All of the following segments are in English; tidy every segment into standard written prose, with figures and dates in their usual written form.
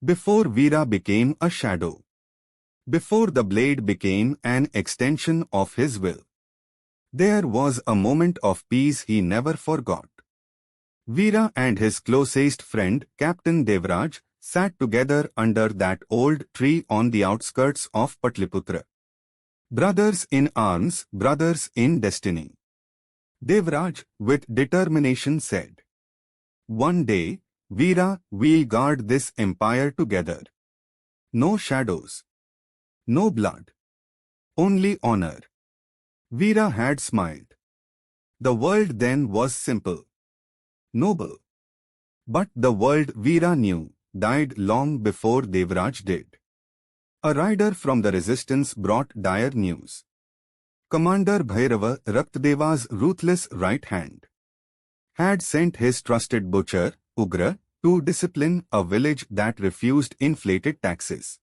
Before Veera became a shadow. Before the blade became an extension of his will. There was a moment of peace he never forgot. Veera and his closest friend, Captain Devraj, sat together under that old tree on the outskirts of Patliputra. Brothers in arms, brothers in destiny. Devraj, with determination, said, "One day, Veera, we'll guard this empire together. No shadows. No blood. Only honor." Veera had smiled. The world then was simple. Noble. But the world Veera knew died long before Devraj did. A rider from the resistance brought dire news. Commander Bhairava, Raktdeva's ruthless right hand, had sent his trusted butcher, Ugra, to discipline a village that refused inflated taxes.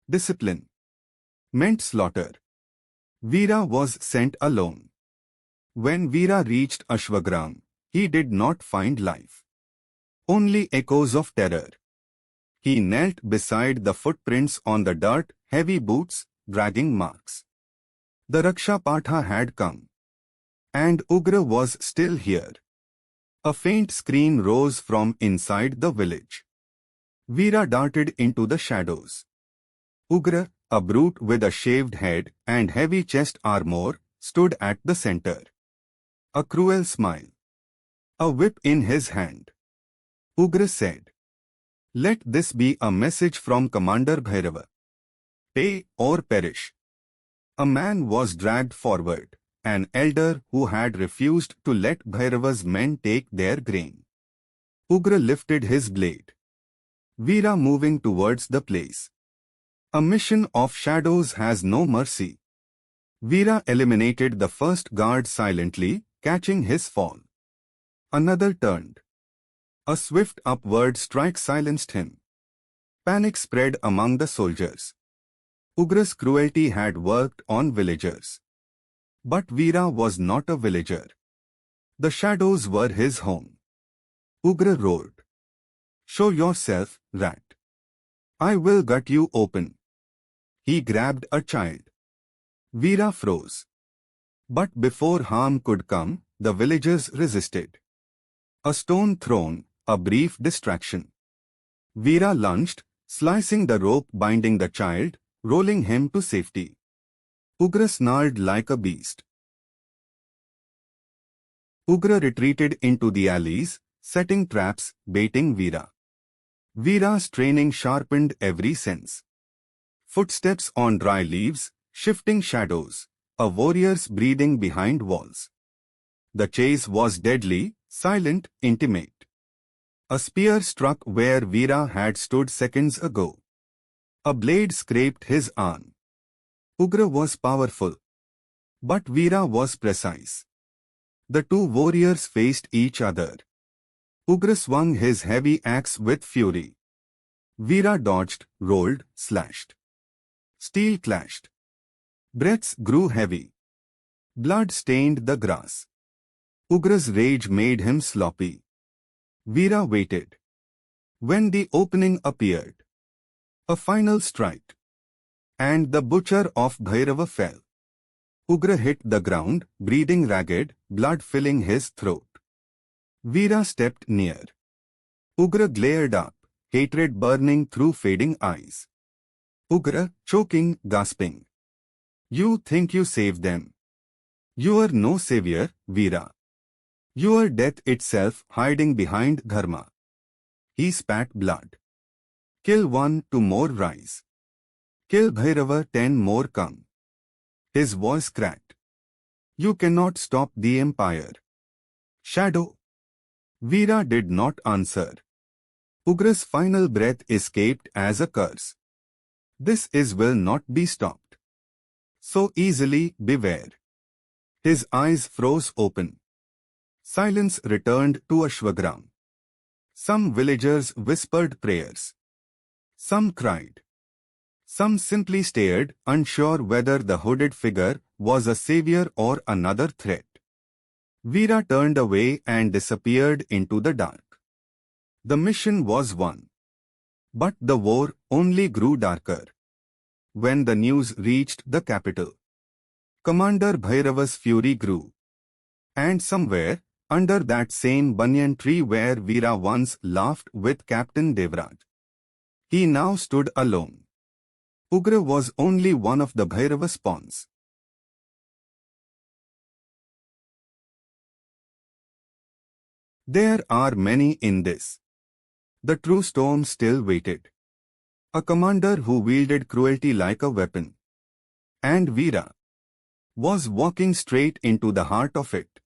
Discipline meant slaughter. Veera was sent alone. When Veera reached Ashwagram, he did not find life. Only echoes of terror. He knelt beside the footprints on the dirt, heavy boots, dragging marks. The Raksha Patha had come. And Ugra was still here. A faint scream rose from inside the village. Veera darted into the shadows. Ugra, a brute with a shaved head and heavy chest armor, stood at the center. A cruel smile. A whip in his hand. Ugra said, "Let this be a message from Commander Bhairava. Pay or perish." A man was dragged forward, an elder who had refused to let Bhairava's men take their grain. Ugra lifted his blade. Veera moving towards the place. A mission of shadows has no mercy. Veera eliminated the first guard silently, catching his fall. Another turned. A swift upward strike silenced him. Panic spread among the soldiers. Ugra's cruelty had worked on villagers. But Veera was not a villager. The shadows were his home. Ugra roared, "Show yourself, rat. I will gut you open." He grabbed a child. Veera froze. But before harm could come, the villagers resisted. A stone thrown, a brief distraction. Veera lunged, slicing the rope binding the child, rolling him to safety. Ugra snarled like a beast. Ugra retreated into the alleys, setting traps, baiting Veera. Veera's training sharpened every sense. Footsteps on dry leaves, shifting shadows, a warrior's breathing behind walls. The chase was deadly, silent, intimate. A spear struck where Veera had stood seconds ago. A blade scraped his arm. Ugra was powerful. But Veera was precise. The two warriors faced each other. Ugra swung his heavy axe with fury. Veera dodged, rolled, slashed. Steel clashed. Breaths grew heavy. Blood stained the grass. Ugra's rage made him sloppy. Veera waited. When the opening appeared, a final strike, and the butcher of Bhairava fell. Ugra hit the ground, breathing ragged, blood filling his throat. Veera stepped near. Ugra glared up, hatred burning through fading eyes. Ugra, choking, gasping. "You think you saved them? You are no savior, Veera. You are death itself hiding behind dharma." He spat blood. "Kill one, 2 more rise. Kill Bhairava, 10 more come." His voice cracked. "You cannot stop the empire." "Shadow." Veera did not answer. Ugra's final breath escaped as a curse. "This will not be stopped. So easily, beware." His eyes froze open. Silence returned to Ashwagram. Some villagers whispered prayers. Some cried. Some simply stared, unsure whether the hooded figure was a savior or another threat. Veera turned away and disappeared into the dark. The mission was won. But the war only grew darker. When the news reached the capital, Commander Bhairava's fury grew. And somewhere, under that same banyan tree where Veera once laughed with Captain Devraj, he now stood alone. Ugra was only one of the Bhairava's pawns. There are many in this. The true storm still waited. A commander who wielded cruelty like a weapon. And Veera was walking straight into the heart of it.